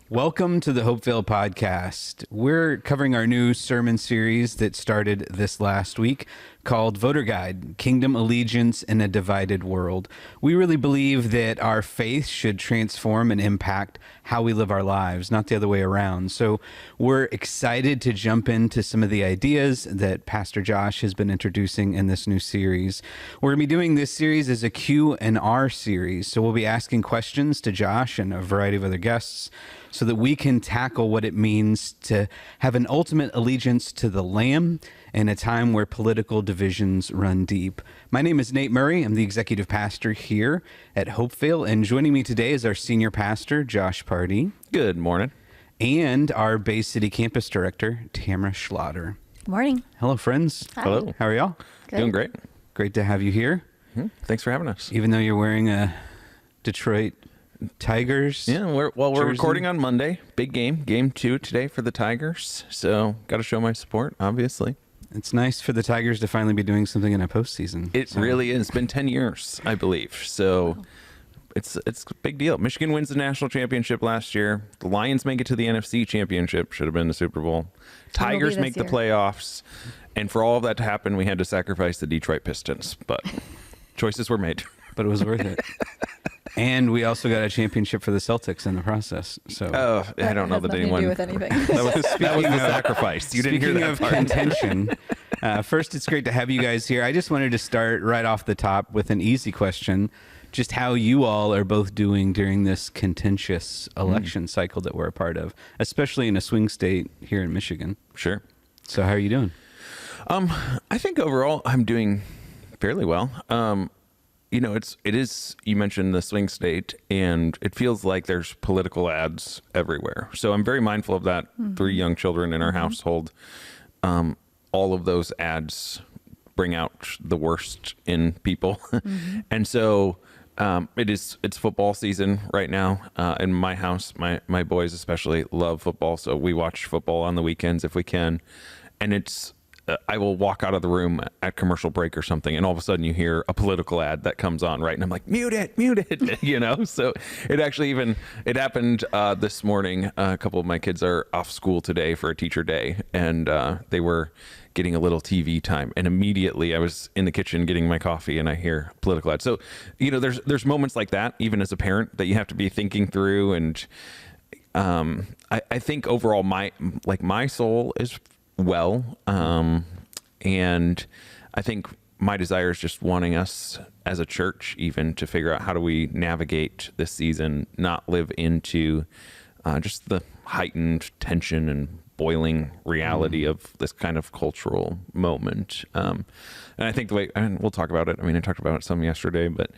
Welcome to the Hopevale podcast. We're covering our new sermon series that started this last week called Voter Guide, Kingdom Allegiance in a Divided World. We really believe that our faith should transform and impact how we live our lives, not the other way around. So we're excited to jump into some of the ideas that Pastor Josh has been introducing in this new series. We're going to be doing this series as a Q&R series. So we'll be asking questions to Josh and a variety of other guests so that we can tackle what it means to have an ultimate allegiance to the Lamb in a time where political divisions run deep. My name is Nate Murray. I'm the executive pastor here at Hopevale, and joining me today is our senior pastor, Josh Pardee. Good morning. And our Bay City campus director, Tamara Schlatter. Good morning. Hello, friends. Hi. Hello. How are y'all? Good. Doing great. Great to have you here. Thanks for having us. Even though you're wearing a Detroit Tigers. Yeah, we're jersey. recording on Monday. Big game 2 today for the Tigers. So got to show my support, obviously. It's nice for the Tigers to finally be doing something in a postseason. It really is. It's been 10 years, I believe. So it's a big deal. Michigan wins the national championship last year. The Lions make it to the NFC championship. Should have been the Super Bowl. Tigers make the playoffs. And for all of that to happen, we had to sacrifice the Detroit Pistons. But choices were made. But it was worth it. And we also got a championship for the Celtics in the process. So I don't know that anyone. To do with anything. That was the sacrifice. You didn't hear speaking that of part. contention, first, it's great to have you guys here. I just wanted to start right off the top with an easy question. Just how you all are both doing during this contentious election cycle that we're a part of, especially in a swing state here in Michigan. Sure. So how are you doing? I think overall I'm doing fairly well. It is, you mentioned the swing state, and it feels like there's political ads everywhere. So I'm very mindful of that. 3 young children in our household. All of those ads bring out the worst in people. And so it's football season right now. In my house, my boys especially love football. So we watch football on the weekends if we can. And I will walk out of the room at commercial break or something, and all of a sudden you hear a political ad that comes on, right? And I'm like, mute it, So it happened this morning. A couple of my kids are off school today for a teacher day, and they were getting a little TV time. And immediately I was in the kitchen getting my coffee, and I hear political ads. So, there's moments like that, even as a parent, that you have to be thinking through. And I think overall my soul is well, and I think my desire is just wanting us as a church even to figure out how do we navigate this season, not live into just the heightened tension and boiling reality of this kind of cultural moment. And I think we'll talk about it. I mean, I talked about it some yesterday, but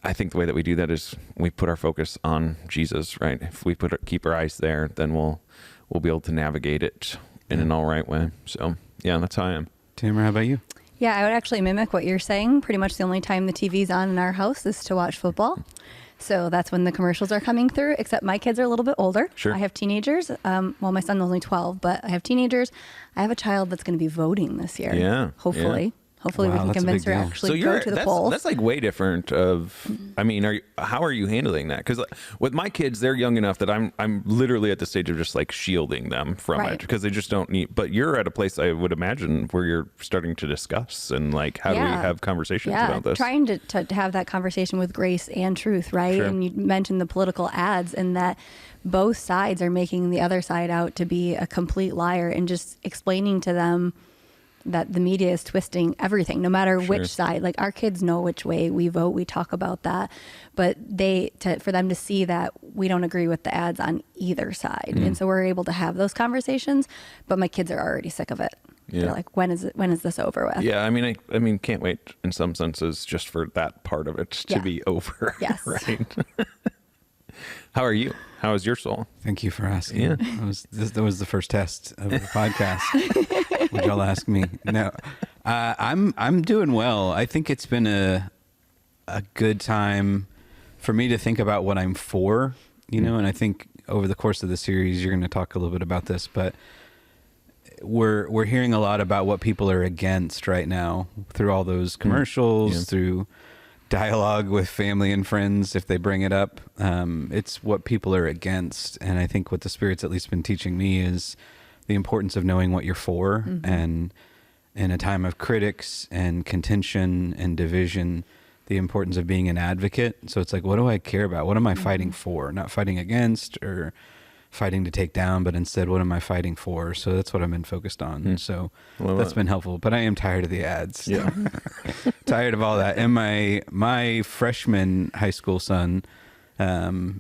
I think the way that we do that is we put our focus on Jesus, right? If we keep our eyes there, then we'll be able to navigate it in an all right way. So yeah, that's how I am. Tamara, how about you? Yeah, I would actually mimic what you're saying. Pretty much the only time the TV's on in our house is to watch football. So that's when the commercials are coming through, except my kids are a little bit older. Sure. I have teenagers. Well, my son's only 12, but I have teenagers. I have a child that's going to be voting this year. Yeah. Hopefully. Yeah. Hopefully Wow, we can that's a convince big her deal. actually go to the polls. That's like way different I mean, how are you handling that? Because with my kids, they're young enough that I'm literally at the stage of just like shielding them from it because they just don't need, but you're at a place I would imagine where you're starting to discuss and like, how do we have conversations about this? Trying to have that conversation with grace and truth, right? Sure. And you mentioned the political ads and that both sides are making the other side out to be a complete liar, and just explaining to them that the media is twisting everything, no matter which side. Like, our kids know which way we vote. We talk about that, but for them to see that we don't agree with the ads on either side. And so we're able to have those conversations, but my kids are already sick of it. Yeah. They're like, when is this over with? Yeah. I mean, can't wait in some senses just for that part of it to be over. Yes. Right. How are you? How is your soul? Thank you for asking. Yeah. That was the first test of the podcast. Would y'all ask me? No, I'm doing well. I think it's been a good time for me to think about what I'm for, and I think over the course of the series, you're going to talk a little bit about this, but we're hearing a lot about what people are against right now through all those commercials, through dialogue with family and friends if they bring it up. It's what people are against. And I think what the Spirit's at least been teaching me is the importance of knowing what you're for. And in a time of critics and contention and division, the importance of being an advocate. So it's like, what do I care about? What am I fighting for? Not fighting against or fighting to take down, but instead, what am I fighting for? So that's what I've been focused on. So that's been helpful. But I am tired of the ads. Yeah. Tired of all that. And my freshman high school son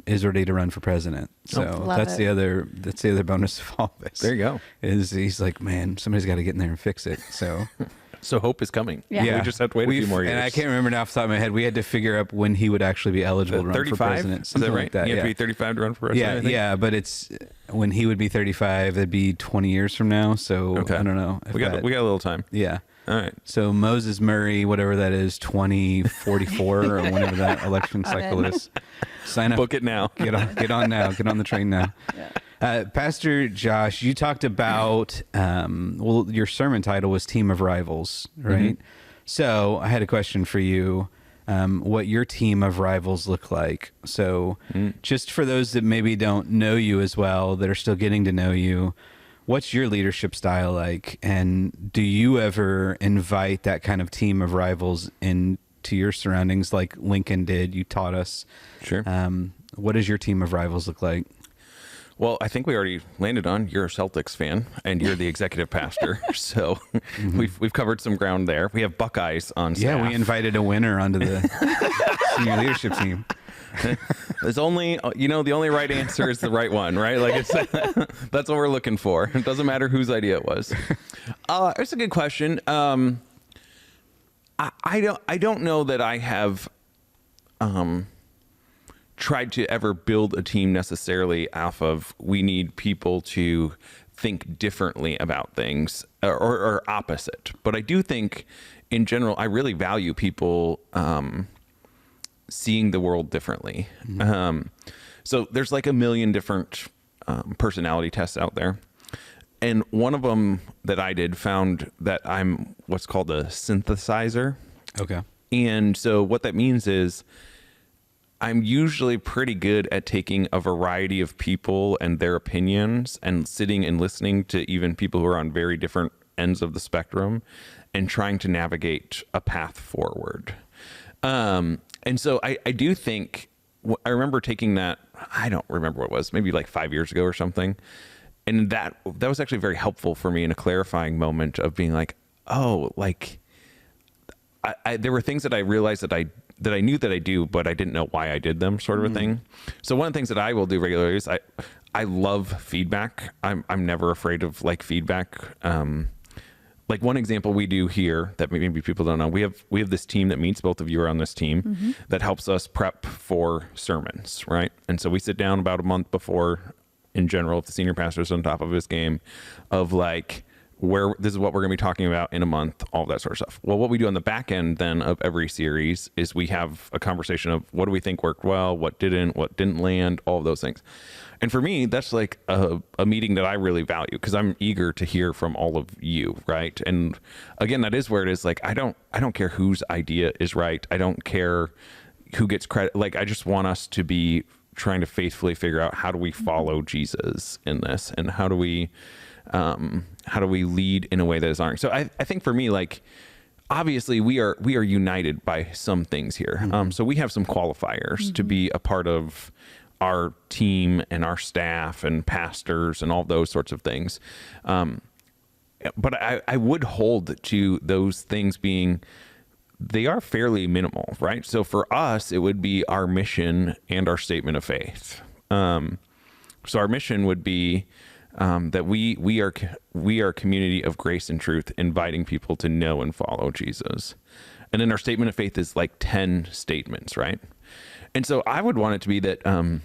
is ready to run for president. So that's the other bonus of all this. There you go. Is he's like, man, somebody's got to get in there and fix it. So So hope is coming. Yeah. We just have to wait a few more years. And I can't remember now off the top of my head. We had to figure out when he would actually be eligible to run for president. Is that right? Like that. You have to be 35 to run for president. Yeah, but it's when he would be 35. That'd be 20 years from now. So I don't know. We got a little time. Yeah. All right. So Moses Murray, whatever that is, 2044 or whenever that election cycle is. Sign up. Book it now. Get on now. Get on the train now. Pastor Josh, you talked about, your sermon title was Team of Rivals, right? So I had a question for you, what your team of rivals look like. So just for those that maybe don't know you as well, that are still getting to know you, what's your leadership style like? And do you ever invite that kind of team of rivals into your surroundings like Lincoln did? You taught us. Sure. What does your team of rivals look like? Well, I think we already landed on you're a Celtics fan and you're the executive pastor. So we've covered some ground there. We have Buckeyes on staff. Yeah, we invited a winner onto the senior leadership team. There's only, the only right answer is the right one, right? Like it's that's what we're looking for. It doesn't matter whose idea it was. It's a good question. I don't know that I have tried to ever build a team necessarily off of we need people to think differently about things or opposite. But I do think in general, I really value people seeing the world differently. So there's like a million different personality tests out there. And one of them that I did found that I'm what's called a synthesizer. Okay. And so what that means is I'm usually pretty good at taking a variety of people and their opinions and sitting and listening to even people who are on very different ends of the spectrum and trying to navigate a path forward. And so I do think, I remember taking that, I don't remember what it was, maybe like 5 years ago or something. And that was actually very helpful for me in a clarifying moment of being like, oh, like there were things that I realized that I knew that I do, but I didn't know why I did them, sort of a thing. So one of the things that I will do regularly is I love feedback. I'm never afraid of like feedback. Like one example we do here that maybe people don't know, we have this team that meets, both of you are on this team, that helps us prep for sermons, right? And so we sit down about a month before, in general, if the senior pastor's on top of his game, of like, this is what we're going to be talking about in a month, all that sort of stuff. Well, what we do on the back end then of every series is we have a conversation of what do we think worked well, what didn't land, all of those things. And for me, that's like a meeting that I really value because I'm eager to hear from all of you, right? And again, that is where it is like, I don't care whose idea is right. I don't care who gets credit. Like, I just want us to be trying to faithfully figure out how do we follow Jesus in this and how do we lead in a way that is honoring? So I think for me, like, obviously we are united by some things here. So we have some qualifiers to be a part of our team and our staff and pastors and all those sorts of things. But I would hold to those things being, they are fairly minimal, right? So for us, it would be our mission and our statement of faith. So our mission would be that we are a community of grace and truth, inviting people to know and follow Jesus. And then our statement of faith is like 10 statements, right? And so I would want it to be that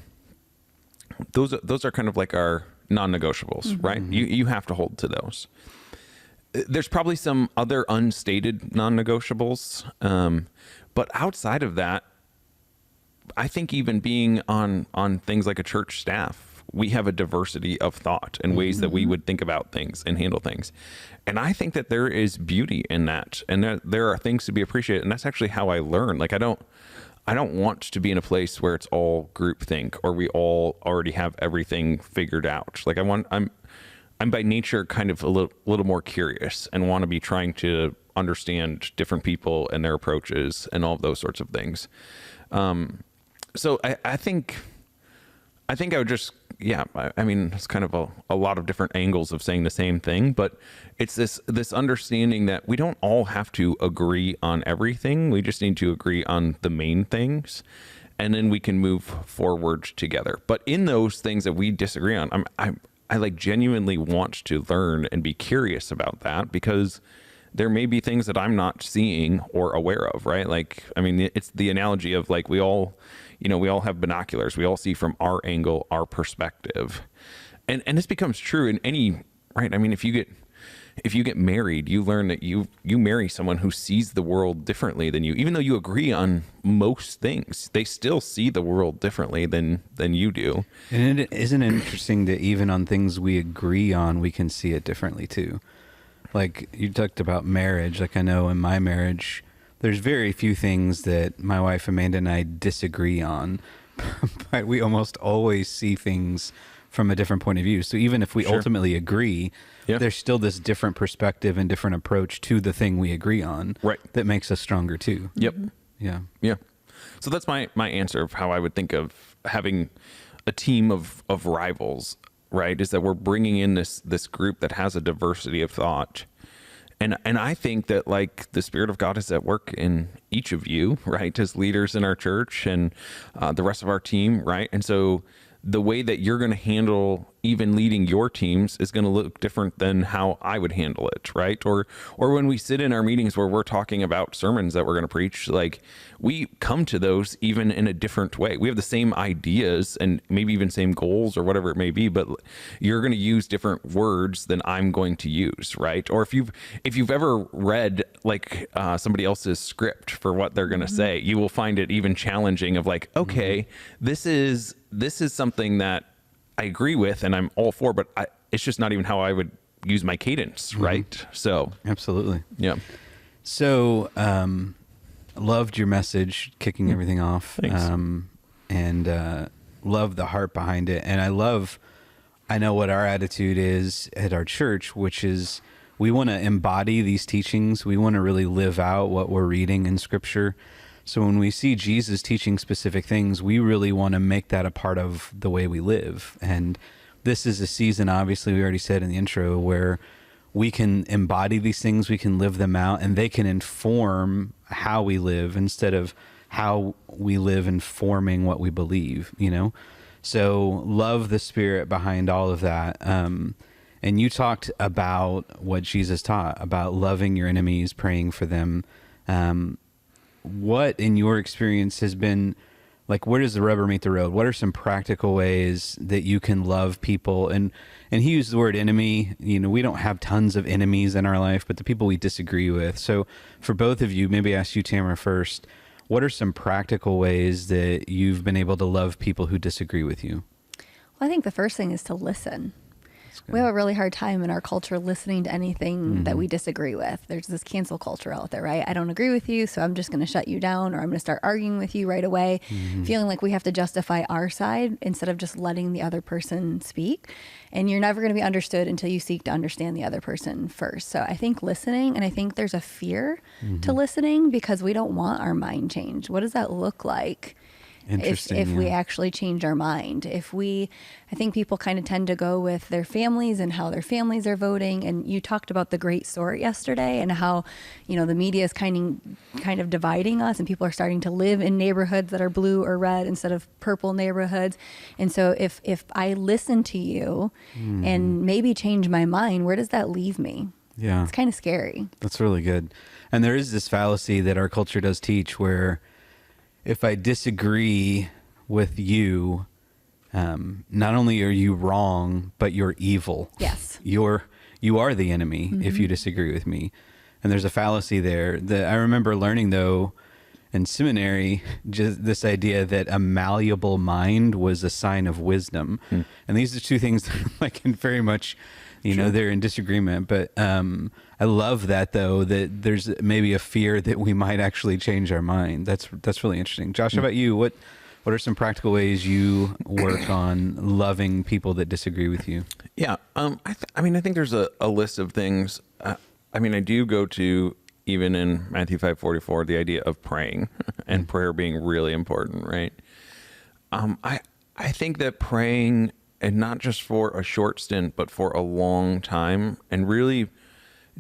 those are kind of like our non-negotiables, right? You have to hold to those. There's probably some other unstated non-negotiables, but outside of that, I think even being on things like a church staff we have a diversity of thought and ways that we would think about things and handle things. And I think that there is beauty in that, and there are things to be appreciated. And that's actually how I learn. Like, I don't want to be in a place where it's all groupthink or we all already have everything figured out. Like, I'm by nature kind of a little more curious and want to be trying to understand different people and their approaches and all of those sorts of things. So I think I would just, I mean, it's kind of a lot of different angles of saying the same thing, but it's this understanding that we don't all have to agree on everything. We just need to agree on the main things, and then we can move forward together. But in those things that we disagree on, I like genuinely want to learn and be curious about that, because there may be things that I'm not seeing or aware of, right? Like, I mean, it's the analogy of like, we all have binoculars. We all see from our angle, our perspective. And this becomes true in any, right? I mean, if you get married, you learn that you marry someone who sees the world differently than you. Even though you agree on most things, they still see the world differently than you do. And isn't it interesting that even on things we agree on, we can see it differently too? Like, you talked about marriage. Like, I know in my marriage, there's very few things that my wife Amanda and I disagree on, but we almost always see things from a different point of view. So even if we ultimately agree, there's still this different perspective and different approach to the thing we agree on, right, that makes us stronger too. Yep. Yeah. So that's my answer of how I would think of having a team of rivals, right? Is that we're bringing in this group that has a diversity of thought. And I think that, like, the Spirit of God is at work in each of you, right, as leaders in our church and the rest of our team, right? And so the way that you're going to handle even leading your teams is going to look different than how I would handle it, right? Or when we sit in our meetings where we're talking about sermons that we're going to preach, like, we come to those even in a different way. We have the same ideas and maybe even same goals or whatever it may be, but you're going to use different words than I'm going to use, right? Or if you've ever read like somebody else's script for what they're going to say, you will find it even challenging of like, okay, this is something that I agree with and I'm all for, but it's just not even how I would use my cadence, right? So absolutely. Yeah. So loved your message, kicking everything off. Thanks. And love the heart behind it. And I know what our attitude is at our church, which is we want to embody these teachings. We want to really live out what we're reading in Scripture. So when we see Jesus teaching specific things, we really want to make that a part of the way we live. And this is a season, obviously, we already said in the intro, where we can embody these things, we can live them out, and they can inform how we live instead of how we live informing what we believe, you know? So love the Spirit behind all of that. And you talked about what Jesus taught, about loving your enemies, praying for them. What in your experience has been like, where does the rubber meet the road? What are some practical ways that you can love people? And he used the word enemy. You know, we don't have tons of enemies in our life, but the people we disagree with. So for both of you, maybe ask you, Tamara, first, what are some practical ways that you've been able to love people who disagree with you? Well, I think the first thing is to listen. We have a really hard time in our culture listening to anything that we disagree with. There's this cancel culture out there, right? I don't agree with you, so I'm just going to shut you down, or I'm going to start arguing with you right away, feeling like we have to justify our side instead of just letting the other person speak. And you're never going to be understood until you seek to understand the other person first. So I think listening, and I think there's a fear to listening because we don't want our mind changed. What does that look like? If we actually change our mind, I think people kind of tend to go with their families and how their families are voting. And you talked about the great sort yesterday and how, you know, the media is kind of dividing us and people are starting to live in neighborhoods that are blue or red instead of purple neighborhoods. And so if I listen to you and maybe change my mind, where does that leave me? Yeah. It's kind of scary. That's really good. And there is this fallacy that our culture does teach where if I disagree with you, not only are you wrong, but you're evil. Yes. You are the enemy if you disagree with me. And there's a fallacy there that I remember learning, though, in seminary, just this idea that a malleable mind was a sign of wisdom. And these are two things that I can very much, they're in disagreement. But I love that, though, that there's maybe a fear that we might actually change our mind. That's really interesting. Josh, how about you? What are some practical ways you work on loving people that disagree with you? Yeah. I think there's a list of things. I do go to, even in Matthew 5:44, the idea of praying and prayer being really important, right? I think that praying, and not just for a short stint, but for a long time, and really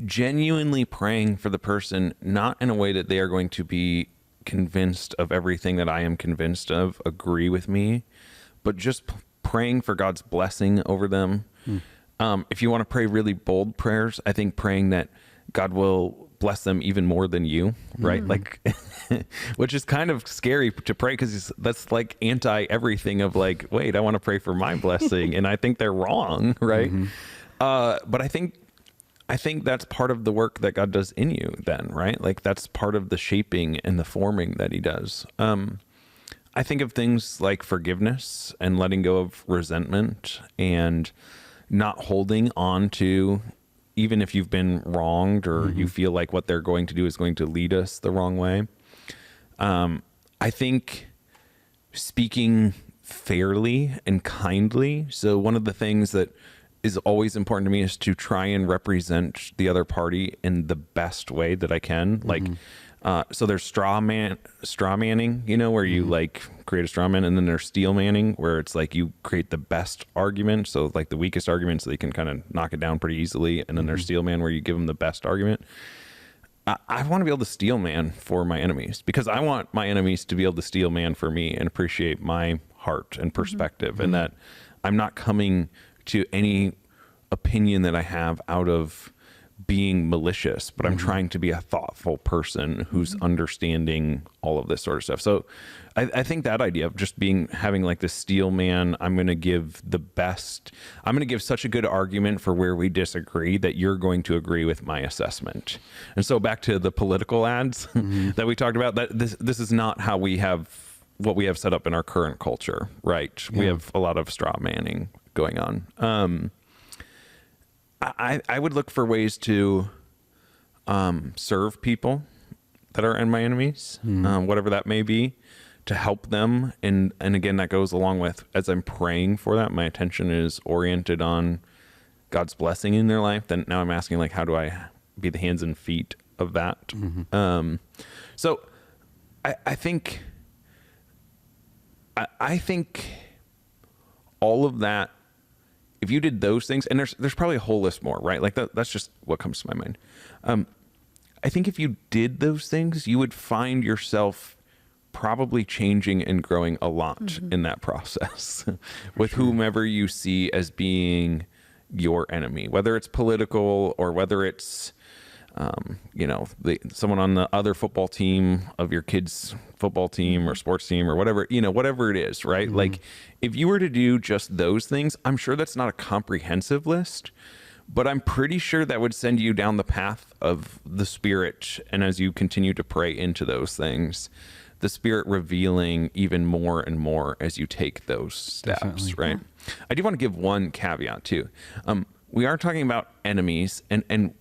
genuinely praying for the person, not in a way that they are going to be convinced of everything that I am convinced of, agree with me, but just praying for God's blessing over them. If you want to pray really bold prayers, I think praying that God will bless them even more than you, right? Like, which is kind of scary to pray, because that's like anti everything of like, wait, I want to pray for my blessing. And I think they're wrong, right? But I think that's part of the work that God does in you then, right? Like, that's part of the shaping and the forming that he does. I think of things like forgiveness and letting go of resentment and not holding on to, even if you've been wronged or you feel like what they're going to do is going to lead us the wrong way. I think speaking fairly and kindly. So one of the things that is always important to me is to try and represent the other party in the best way that I can. Like, so there's straw manning, where you like create a straw man, and then there's steel manning, where it's like you create the best argument. So like the weakest argument, so they can kind of knock it down pretty easily. And then there's steel man, where you give them the best argument. I want to be able to steel man for my enemies, because I want my enemies to be able to steel man for me and appreciate my heart and perspective, and that I'm not coming to any opinion that I have out of being malicious, but I'm trying to be a thoughtful person who's understanding all of this sort of stuff. So I think that idea of just having like this steel man, I'm going to give such a good argument for where we disagree that you're going to agree with my assessment. And so back to the political ads that we talked about, that this is not how what we have set up in our current culture, right? Yeah. We have a lot of straw manning going on. I would look for ways to serve people that are my enemies, whatever that may be, to help them. And again, that goes along with, as I'm praying for that, my attention is oriented on God's blessing in their life. Then now I'm asking, like, how do I be the hands and feet of that? So I think all of that, if you did those things, and there's probably a whole list more, right? Like that's just what comes to my mind. I think if you did those things, you would find yourself probably changing and growing a lot in that process with whomever you see as being your enemy, whether it's political or whether it's, someone on the other football team of your kid's football team or sports team or whatever it is, right? Like, if you were to do just those things, I'm sure that's not a comprehensive list, but I'm pretty sure that would send you down the path of the Spirit. And as you continue to pray into those things, the Spirit revealing even more and more as you take those steps. Definitely. Right? I do want to give one caveat too. We are talking about enemies, and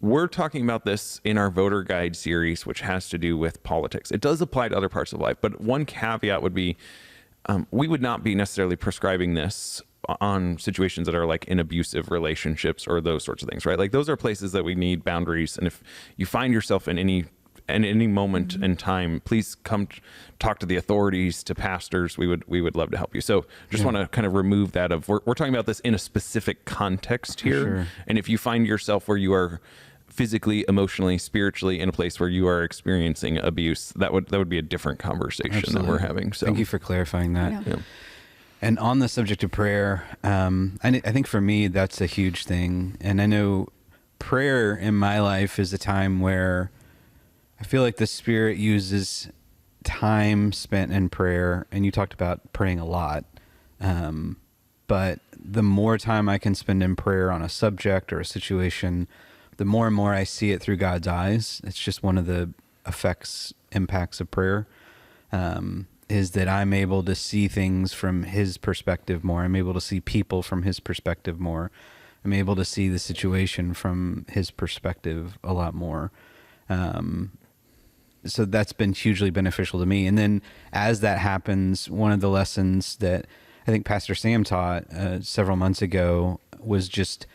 we're talking about this in our voter guide series, which has to do with politics. It does apply to other parts of life, but one caveat would be, we would not be necessarily prescribing this on situations that are like in abusive relationships or those sorts of things, right? Like, those are places that we need boundaries. And if you find yourself in any moment in time, please come talk to the authorities, to pastors. We would love to help you. So just want to kind of remove that of, we're talking about this in a specific context here. Sure. And if you find yourself where you are physically, emotionally, spiritually in a place where you are experiencing abuse, that would be a different conversation that we're having. So thank you for clarifying that. Yeah. And on the subject of prayer, I think for me, that's a huge thing. And I know prayer in my life is a time where I feel like the Spirit uses time spent in prayer. And you talked about praying a lot. But the more time I can spend in prayer on a subject or a situation, the more and more I see it through God's eyes. It's just one of the effects impacts of prayer, is that I'm able to see things from his perspective more. I'm able to see people from his perspective more. I'm able to see the situation from his perspective a lot more. So that's been hugely beneficial to me. And then as that happens, one of the lessons that I think Pastor Sam taught several months ago was just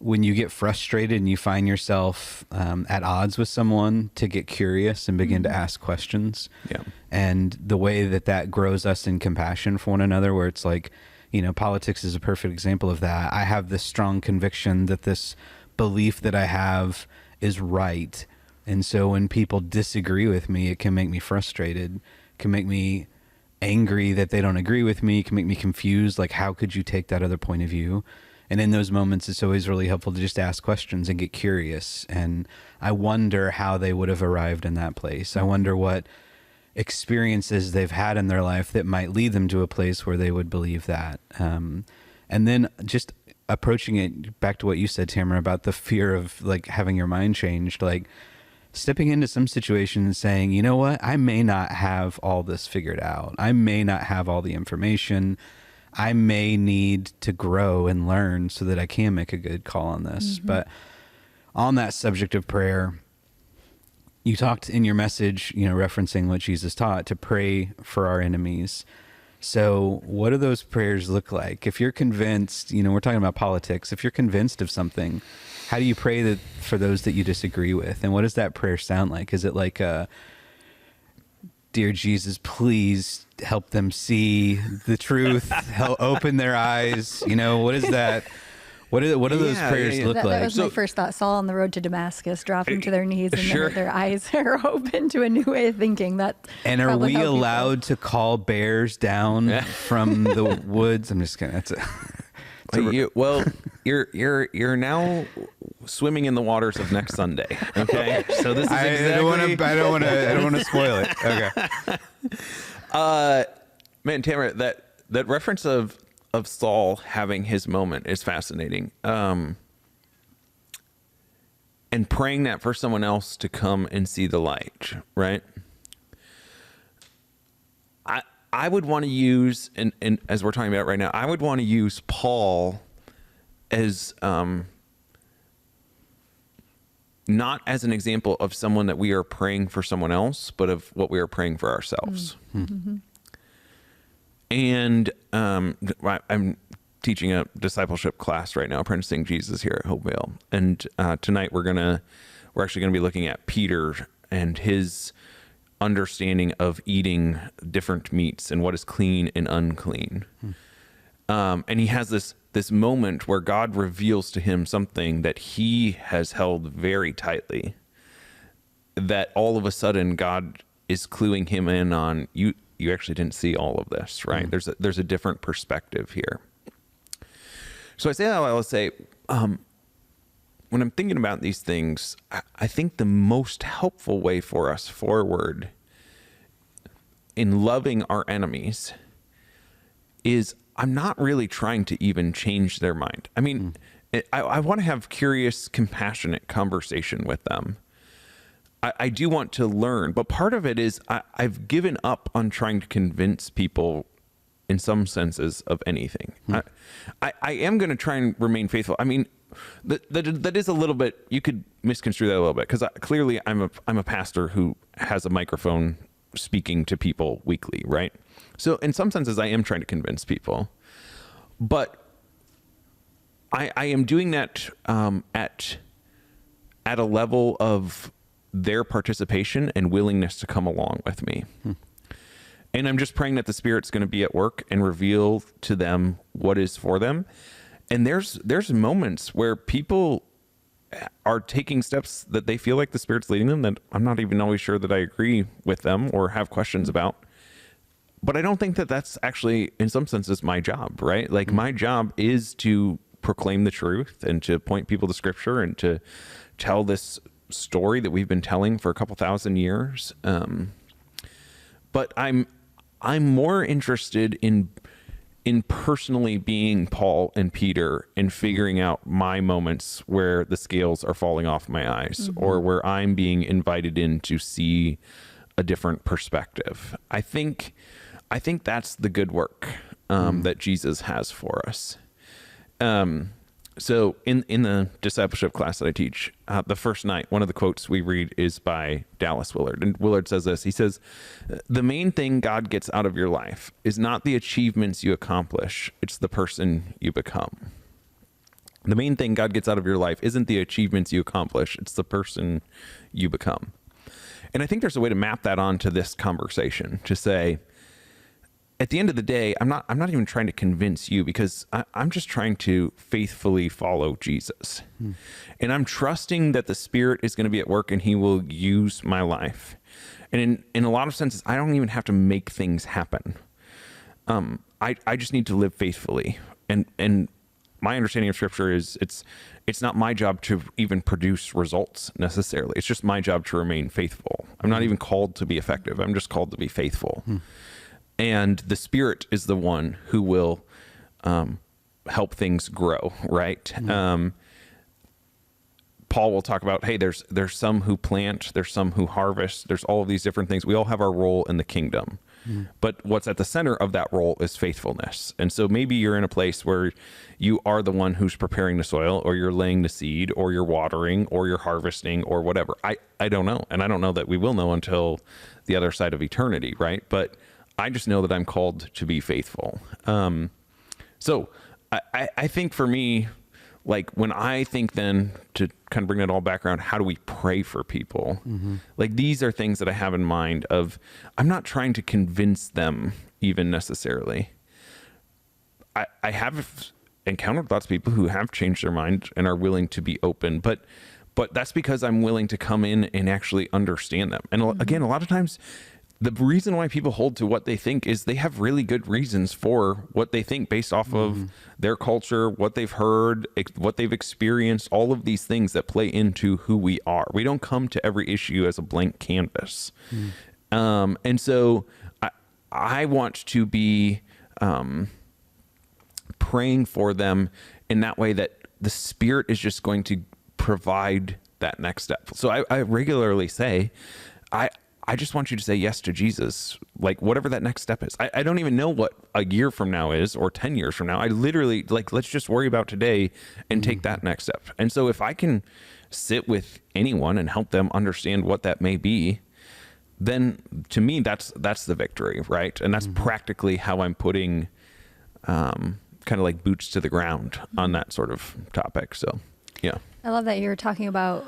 when you get frustrated and you find yourself at odds with someone, to get curious and begin to ask questions. Yeah. And the way that grows us in compassion for one another, where it's like, politics is a perfect example of that. I have this strong conviction that this belief that I have is right. And so when people disagree with me, it can make me frustrated, can make me angry that they don't agree with me, can make me confused. Like, how could you take that other point of view? And in those moments, it's always really helpful to just ask questions and get curious. And I wonder how they would have arrived in that place. I wonder what experiences they've had in their life that might lead them to a place where they would believe that. And then just approaching it back to what you said, Tamara, about the fear of like having your mind changed, like stepping into some situation and saying, you know what, I may not have all this figured out. I may not have all the information. I may need to grow and learn so that I can make a good call on this. But on that subject of prayer, you talked in your message, referencing what Jesus taught, to pray for our enemies. So what do those prayers look like? If you're convinced, we're talking about politics. If you're convinced of something, how do you pray that for those that you disagree with? And what does that prayer sound like? Is it like dear Jesus, please help them see the truth, help open their eyes? What is that? What do those prayers look like? That was my first thought. Saul on the road to Damascus, dropping to their knees, and their eyes are open to a new way of thinking. And are we allowed to call bears down from the woods? I'm just kidding. You're now swimming in the waters of next Sunday. Okay, so this is exactly. I don't want to spoil it. Okay. Man, Tamara, that reference of Saul having his moment is fascinating. And praying that for someone else to come and see the light, right? I would want to use, and as we're talking about right now, I would want to use Paul as not as an example of someone that we are praying for someone else, but of what we are praying for ourselves. Mm-hmm. And I'm teaching a discipleship class right now, Apprenticing Jesus here at Hopevale. And tonight we're actually gonna be looking at Peter and his understanding of eating different meats and what is clean and unclean. And he has this moment where God reveals to him something that he has held very tightly, that all of a sudden God is cluing him in on, you actually didn't see all of this, right? There's a different perspective here. So I say that, I'll say, when I'm thinking about these things, I think the most helpful way for us forward in loving our enemies is I'm not really trying to even change their mind. I mean, I want to have curious, compassionate conversation with them. I do want to learn, but part of it is I've given up on trying to convince people in some senses of anything. I am going to try and remain faithful. I mean, that is a little bit, you could misconstrue that a little bit, because clearly I'm a pastor who has a microphone speaking to people weekly, right? So in some senses, I am trying to convince people, but I am doing that at a level of their participation and willingness to come along with me. And I'm just praying that the Spirit's going to be at work and reveal to them what is for them. And there's moments where people are taking steps that they feel like the Spirit's leading them that I'm not even always sure that I agree with them or have questions about. But I don't think that that's actually, in some senses, my job, right? Like my job is to proclaim the truth and to point people to Scripture and to tell this story that we've been telling for a couple thousand years. But I'm more interested in personally being Paul and Peter and figuring out my moments where the scales are falling off my eyes, or where I'm being invited in to see a a different perspective. I think that's the good work that Jesus has for us. So in the discipleship class that I teach, the first night, one of the quotes we read is by Dallas Willard. And Willard says this. He says, "The main thing God gets out of your life is not the achievements you accomplish, it's the person you become." The main thing God gets out of your life isn't the achievements you accomplish, it's the person you become. And I think there's a way to map that onto this conversation, to say, at the end of the day, I'm not even trying to convince you, because I'm just trying to faithfully follow Jesus. And I'm trusting that the Spirit is going to be at work and he will use my life. And in a lot of senses, I don't even have to make things happen. I just need to live faithfully. And my understanding of Scripture is it's not my job to even produce results necessarily. It's just my job to remain faithful. I'm not even called to be effective. I'm just called to be faithful. And the Spirit is the one who will help things grow, right? Paul will talk about, hey, there's some who plant, there's some who harvest, there's all of these different things. We all have our role in the kingdom. But what's at the center of that role is faithfulness. And so maybe you're in a place where you are the one who's preparing the soil, or you're laying the seed, or you're watering, or you're harvesting, or whatever. I don't know. And I don't know that we will know until the other side of eternity, right? But I just know that I'm called to be faithful. So I think for me, like when I think then to kind of bring that all back around, how do we pray for people? Like these are things that I have in mind of, I'm not trying to convince them even necessarily. I have encountered lots of people who have changed their mind and are willing to be open, but that's because I'm willing to come in and actually understand them. And again, a lot of times the reason why people hold to what they think is they have really good reasons for what they think based off of their culture, what they've heard, what they've experienced, all of these things that play into who we are. We don't come to every issue as a blank canvas. And so I want to be praying for them in that way, that the Spirit is just going to provide that next step. So I regularly say, I just want you to say yes to Jesus, like whatever that next step is. I don't even know what a year from now is, or 10 years from now. I literally, like, let's just worry about today and take that next step. And so if I can sit with anyone and help them understand what that may be, then to me, that's the victory, right? And that's practically how I'm putting kind of like boots to the ground on that sort of topic. So, yeah. I love that you're talking about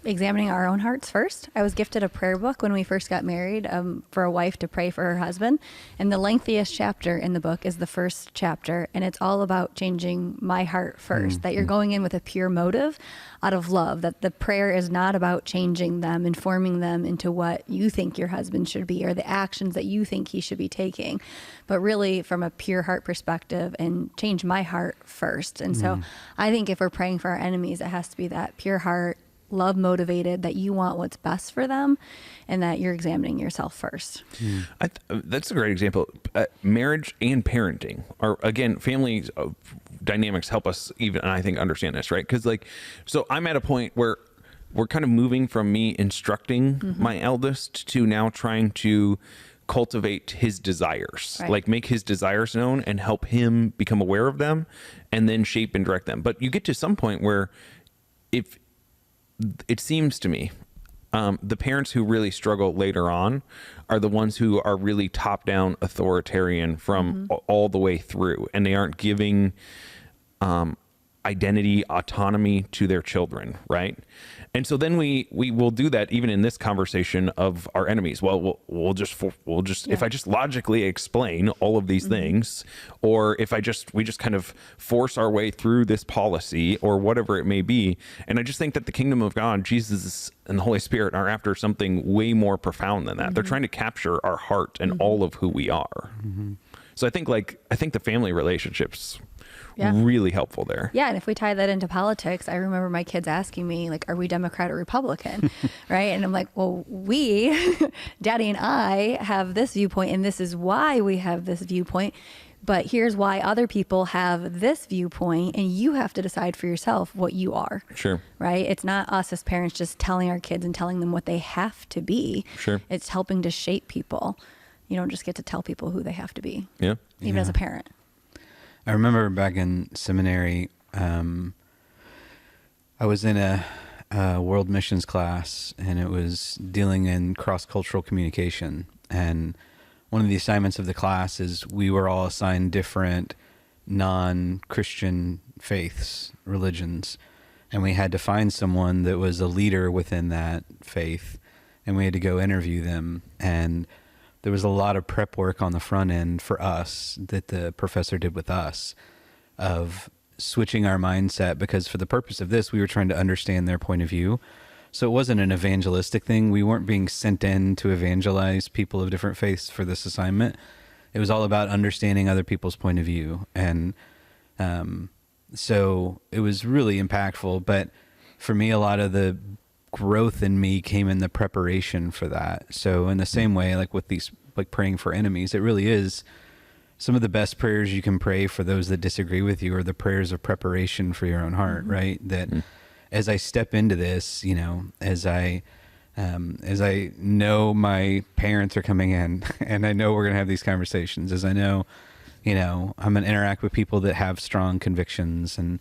examining our own hearts first. I was gifted a prayer book when we first got married for a wife to pray for her husband. And the lengthiest chapter in the book is the first chapter. And it's all about changing my heart first, that you're going in with a pure motive out of love, that the prayer is not about changing them, informing them into what you think your husband should be or the actions that you think he should be taking, but really from a pure heart perspective, and change my heart first. And so I think if we're praying for our enemies, it has to be that pure heart, love motivated, that you want what's best for them, and that you're examining yourself first. That's a great example. Marriage and parenting are, again, family dynamics help us even, I think, understand this, right? Because so I'm at a point where we're kind of moving from me instructing my eldest to now trying to cultivate his desires, like make his desires known and help him become aware of them, and then shape and direct them. But you get to some point where, if it seems to me, the parents who really struggle later on are the ones who are really top-down authoritarian from all the way through, and they aren't giving identity, autonomy to their children, right? And so then we will do that even in this conversation of our enemies. Well, we'll just if I just logically explain all of these things, or if we just kind of force our way through this policy or whatever it may be. And I just think that the kingdom of God, Jesus and the Holy Spirit, are after something way more profound than that. They're trying to capture our heart and all of who we are. So I think the family relationships really helpful there. Yeah. And if we tie that into politics, I remember my kids asking me, like, are we Democrat or Republican? Right. And I'm like, well, Daddy and I have this viewpoint, and this is why we have this viewpoint. but here's why other people have this viewpoint, and you have to decide for yourself what you are. Sure. Right? It's not us as parents just telling our kids and telling them what they have to be. Sure. It's helping to shape people. You don't just get to tell people who they have to be. Yeah. Even as a parent. I remember back in seminary, I was in a world missions class, and it was dealing in cross-cultural communication. And one of the assignments of the class is we were all assigned different non-Christian faiths, religions, and we had to find someone that was a leader within that faith, and we had to go interview them. And there was a lot of prep work on the front end for us that the professor did with us of switching our mindset, because for the purpose of this, we were trying to understand their point of view. So it wasn't an evangelistic thing. We weren't being sent in to evangelize people of different faiths for this assignment. It was all about understanding other people's point of view. And so it was really impactful. But for me, a lot of the growth in me came in the preparation for that. So in the same way, like with these, like praying for enemies, it really is some of the best prayers you can pray for those that disagree with you are the prayers of preparation for your own heart, right? That as I step into this, you know, as I know my parents are coming in and I know we're going to have these conversations, as I know, you know, I'm going to interact with people that have strong convictions, and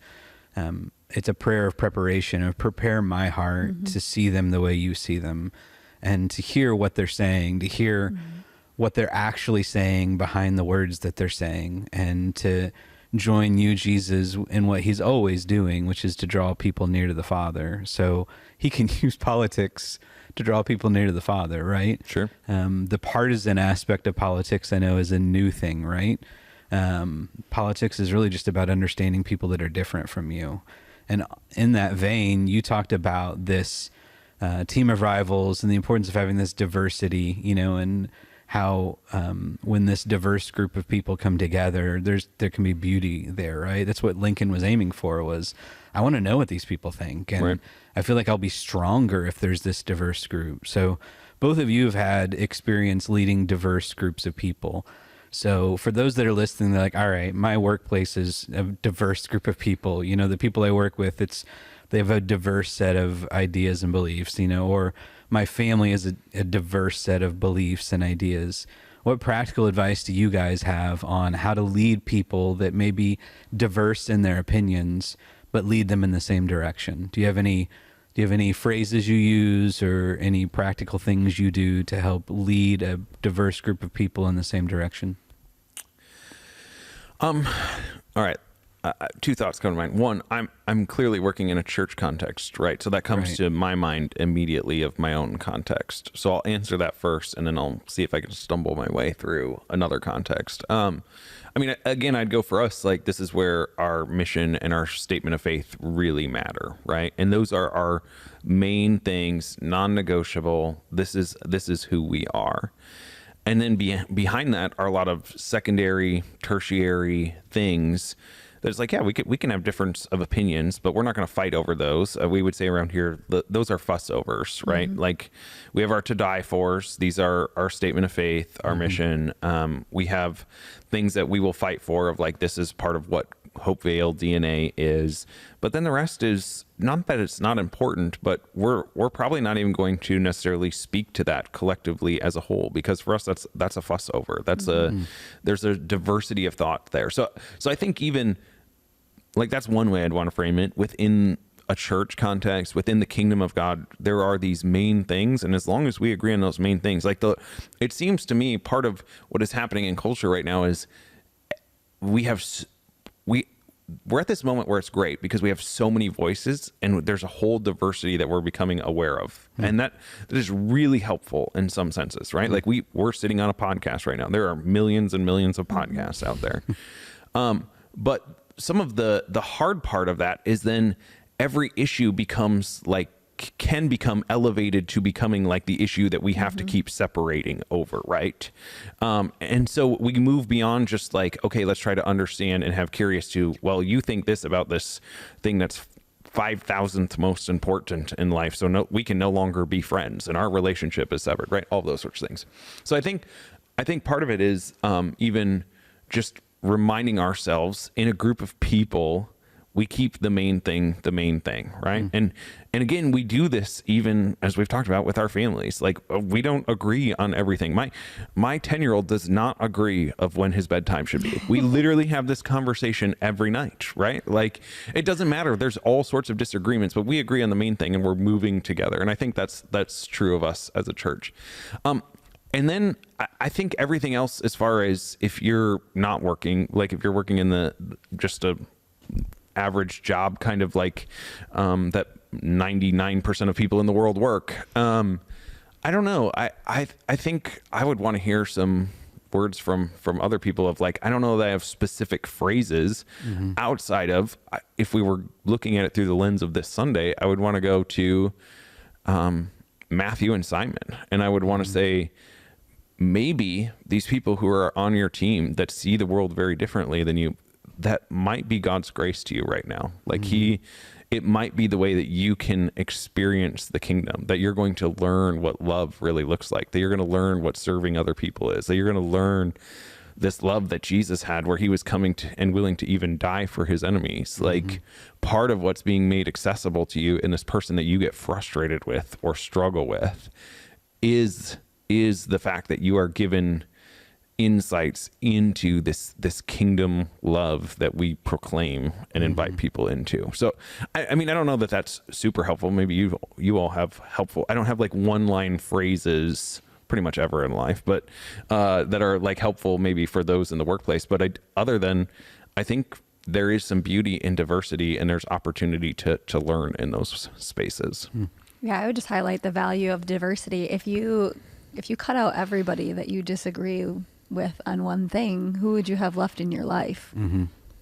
it's a prayer of preparation, of prepare my heart to see them the way you see them, and to hear what they're saying, to hear what they're actually saying behind the words that they're saying, and to join you, Jesus, in what he's always doing, which is to draw people near to the Father. So he can use politics to draw people near to the Father, right? Sure. The partisan aspect of politics, I know, is a new thing, right? Politics is really just about understanding people that are different from you. And in that vein, you talked about this team of rivals and the importance of having this diversity, you know, and how when this diverse group of people come together, there can be beauty there, right? That's what Lincoln was aiming for, was I want to know what these people think. And right. I feel like I'll be stronger if there's this diverse group. So both of you have had experience leading diverse groups of people. So for those that are listening, they're like, all right, my workplace is a diverse group of people. You know, the people I work with, they have a diverse set of ideas and beliefs, you know, or my family is a diverse set of beliefs and ideas. What practical advice do you guys have on how to lead people that may be diverse in their opinions, but lead them in the same direction? Do you have any phrases you use or any practical things you do to help lead a diverse group of people in the same direction? All right. Two thoughts come to mind. One, I'm clearly working in a church context, right? So that comes to my mind immediately of my own context. So I'll answer that first, and then I'll see if I can stumble my way through another context. I mean, again, I'd go for us, like, this is where our mission and our statement of faith really matter, right? And those are our main things, non-negotiable. This is who we are. And then behind that are a lot of secondary, tertiary things. There's like, yeah, we can have difference of opinions, but we're not going to fight over those. We would say around here, those are fuss overs, right? Like, we have our to die fors. These are our statement of faith, our mission. We have things that we will fight for, of like, this is part of what Hopevale DNA is. But then the rest is not that it's not important, but we're probably not even going to necessarily speak to that collectively as a whole, because for us that's a fuss over. There's a diversity of thought there. So I think even like that's one way I'd want to frame it. Within a church context, within the kingdom of God, there are these main things, and as long as we agree on those main things, like it seems to me part of what is happening in culture right now is we're at this moment where it's great because we have so many voices and there's a whole diversity that we're becoming aware of. And that is really helpful in some senses, right? Like we're sitting on a podcast right now. There are millions and millions of podcasts out there. But some of the hard part of that is then every issue can become elevated to becoming like the issue that we have to keep separating over, right? And so we move beyond just like, okay, let's try to understand and have curious to, well, you think this about this thing that's 5,000th most important in life, so we can no longer be friends and our relationship is severed, right? All those sorts of things. So I think part of it is even just reminding ourselves in a group of people, we keep the main thing, right? And again, we do this even as we've talked about with our families. Like, we don't agree on everything. My 10-year-old does not agree of when his bedtime should be. We literally have this conversation every night, right? Like, it doesn't matter. There's all sorts of disagreements, but we agree on the main thing and we're moving together. And I think that's true of us as a church. And then I think everything else, as far as if you're not working, like if you're working in just a average job, kind of like that 99% of people in the world work. I don't know. I think I would want to hear some words from other people of like, I don't know that I have specific phrases outside of, if we were looking at it through the lens of this Sunday, I would want to go to Matthew and Simon. And I would want to say, maybe these people who are on your team that see the world very differently than you, that might be God's grace to you right now. Like it might be the way that you can experience the kingdom, that you're going to learn what love really looks like, that you're going to learn what serving other people is, that you're going to learn this love that Jesus had, where he was coming to and willing to even die for his enemies. Like, part of what's being made accessible to you in this person that you get frustrated with or struggle with is the fact that you are given insights into this kingdom love that we proclaim and invite people into. So, I mean, I don't know that that's super helpful. Maybe you all have helpful. I don't have like one-line phrases pretty much ever in life, but that are like helpful maybe for those in the workplace. But other than, I think there is some beauty in diversity, and there's opportunity to learn in those spaces. Yeah, I would just highlight the value of diversity. If you cut out everybody that you disagree with on one thing, who would you have left in your life?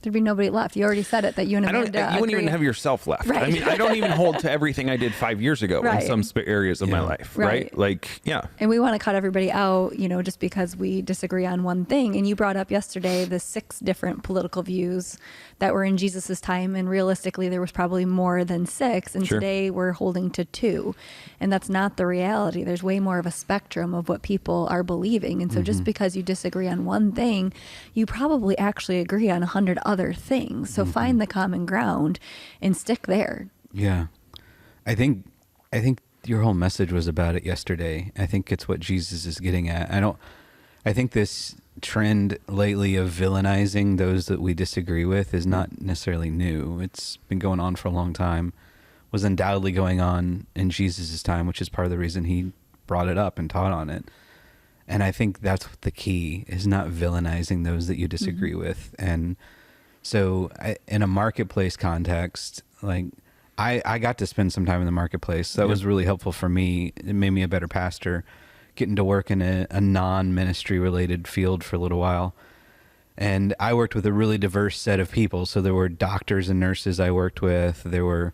There'd be nobody left. You already said it, that you and Amanda you wouldn't even have yourself left. Right. I mean, I don't even hold to everything I did 5 years ago in some areas of my life. Right. Like, yeah. And we want to cut everybody out, just because we disagree on one thing. And you brought up yesterday the 6 different political views that were in Jesus's time. And realistically, there was probably more than 6. And today we're holding to 2. And that's not the reality. There's way more of a spectrum of what people are believing. And so just because you disagree on one thing, you probably actually agree on 100 other things. So find the common ground and stick there. Yeah. I think your whole message was about it yesterday. I think it's what Jesus is getting at. I think this trend lately of villainizing those that we disagree with is not necessarily new. It's been going on for a long time. Was undoubtedly going on in Jesus's time, which is part of the reason he brought it up and taught on it. And I think that's the key, is not villainizing those that you disagree with. And so in a marketplace context, like I got to spend some time in the marketplace. That was really helpful for me. It made me a better pastor, getting to work in a non-ministry related field for a little while. And I worked with a really diverse set of people. So there were doctors and nurses I worked with. There were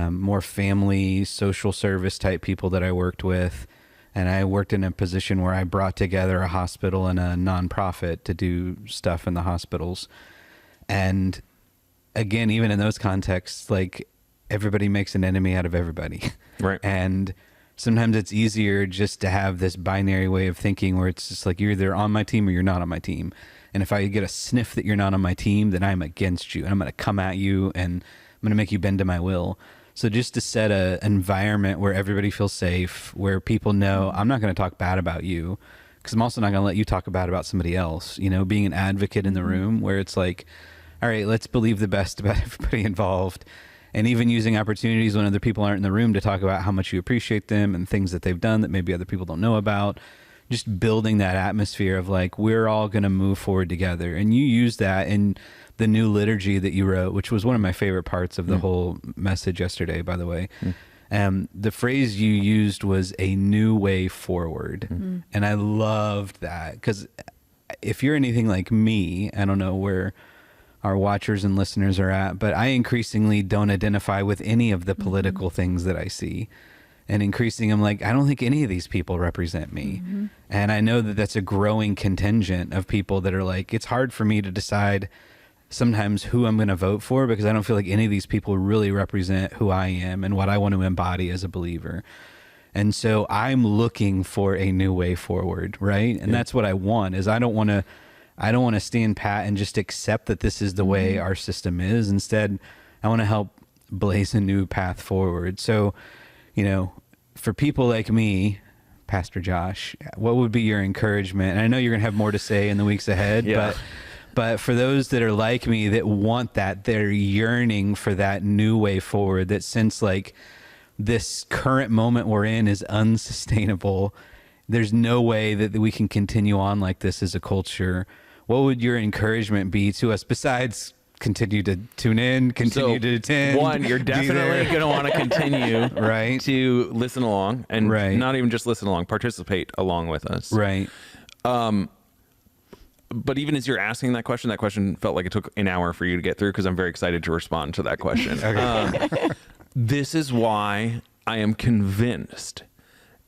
more family, social service type people that I worked with. And I worked in a position where I brought together a hospital and a nonprofit to do stuff in the hospitals. And again, even in those contexts, like, everybody makes an enemy out of everybody. Right. And sometimes it's easier just to have this binary way of thinking where it's just like, you're either on my team or you're not on my team. And if I get a sniff that you're not on my team, then I'm against you and I'm going to come at you and I'm going to make you bend to my will. So just to set an environment where everybody feels safe, where people know I'm not going to talk bad about you, because I'm also not going to let you talk bad about somebody else, being an advocate in the room where it's like, all right, let's believe the best about everybody involved. And even using opportunities when other people aren't in the room to talk about how much you appreciate them and things that they've done that maybe other people don't know about. Just building that atmosphere of like, we're all going to move forward together. And you use that in the new liturgy that you wrote, which was one of my favorite parts of the whole message yesterday, by the way. The phrase you used was a new way forward. And I loved that, because if you're anything like me, I don't know where our watchers and listeners are at, but I increasingly don't identify with any of the political things that I see. And increasingly, I'm like, I don't think any of these people represent me. And I know that that's a growing contingent of people that are like, it's hard for me to decide sometimes who I'm going to vote for, because I don't feel like any of these people really represent who I am and what I want to embody as a believer. And so I'm looking for a new way forward, right? And that's what I want, is I don't want to I don't want to stand pat and just accept that this is the way our system is. Instead, I want to help blaze a new path forward. So, for people like me, Pastor Josh, what would be your encouragement? And I know you're going to have more to say in the weeks ahead, but for those that are like me that want that, they're yearning for that new way forward, that since like this current moment we're in is unsustainable, there's no way that we can continue on like this as a culture. What would your encouragement be to us besides continue to tune in, continue to attend? One, you're definitely going to want to continue right, to listen along, and not even just listen along, participate along with us. Right. But even as you're asking that question felt like it took an hour for you to get through, because I'm very excited to respond to that question. This is why I am convinced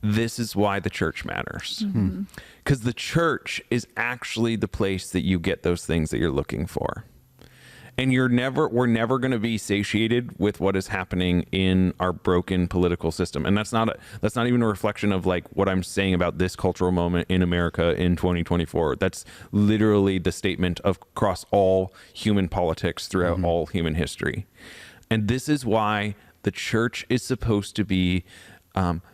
this is why the church matters. Because the church is actually the place that you get those things that you're looking for. And we're never going to be satiated with what is happening in our broken political system. And that's not even a reflection of like what I'm saying about this cultural moment in America in 2024. That's literally the statement of across all human politics throughout all human history. And this is why the church is supposed to be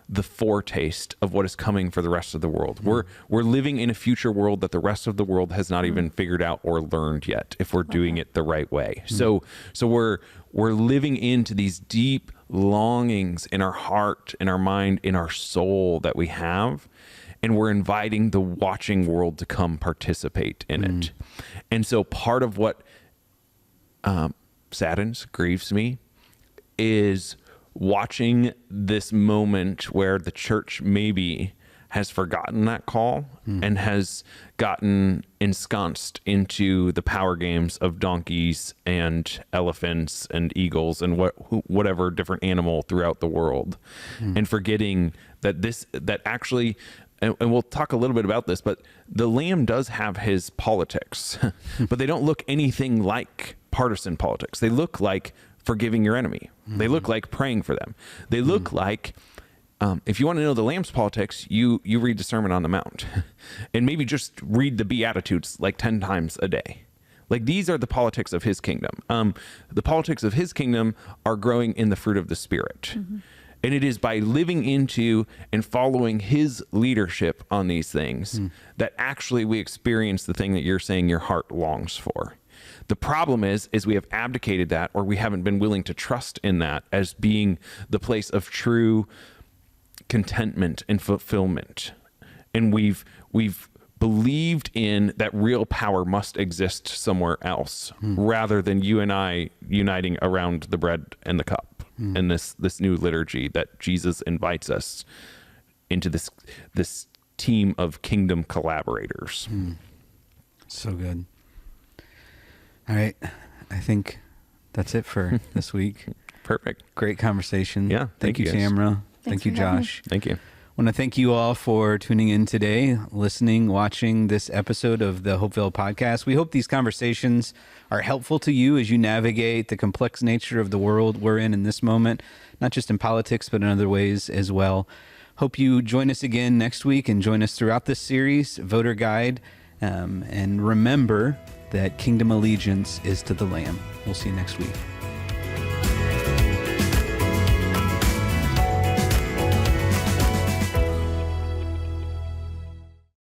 the foretaste of what is coming for the rest of the world. We're living in a future world that the rest of the world has not even figured out or learned yet, if we're doing it the right way. So we're living into these deep longings in our heart, in our mind, in our soul that we have, and we're inviting the watching world to come participate in it. And so part of what saddens, grieves me, is watching this moment where the church maybe has forgotten that call and has gotten ensconced into the power games of donkeys and elephants and eagles and whatever different animal throughout the world, and forgetting that actually, and we'll talk a little bit about this, but the Lamb does have his politics, but they don't look anything like partisan politics. They look like forgiving your enemy. They look like praying for them. They look like, if you want to know the Lamb's politics, you read the Sermon on the Mount and maybe just read the Beatitudes like 10 times a day. Like, these are the politics of his kingdom. The politics of his kingdom are growing in the fruit of the Spirit. And it is by living into and following his leadership on these things that actually we experience the thing that you're saying your heart longs for. The problem is we have abdicated that, or we haven't been willing to trust in that as being the place of true contentment and fulfillment. And we've believed in that real power must exist somewhere else, rather than you and I uniting around the bread and the cup and this new liturgy that Jesus invites us into, this team of kingdom collaborators. So good. All right. I think that's it for this week. Perfect. Great conversation. Yeah. Thank you, guys. Tamara. Thanks Thank you, for having me. Josh. Thank you. I want to thank you all for tuning in today, listening, watching this episode of the Hopevale podcast. We hope these conversations are helpful to you as you navigate the complex nature of the world we're in this moment, not just in politics, but in other ways as well. Hope you join us again next week and join us throughout this series, Voter Guide. And remember that kingdom allegiance is to the Lamb. We'll see you next week.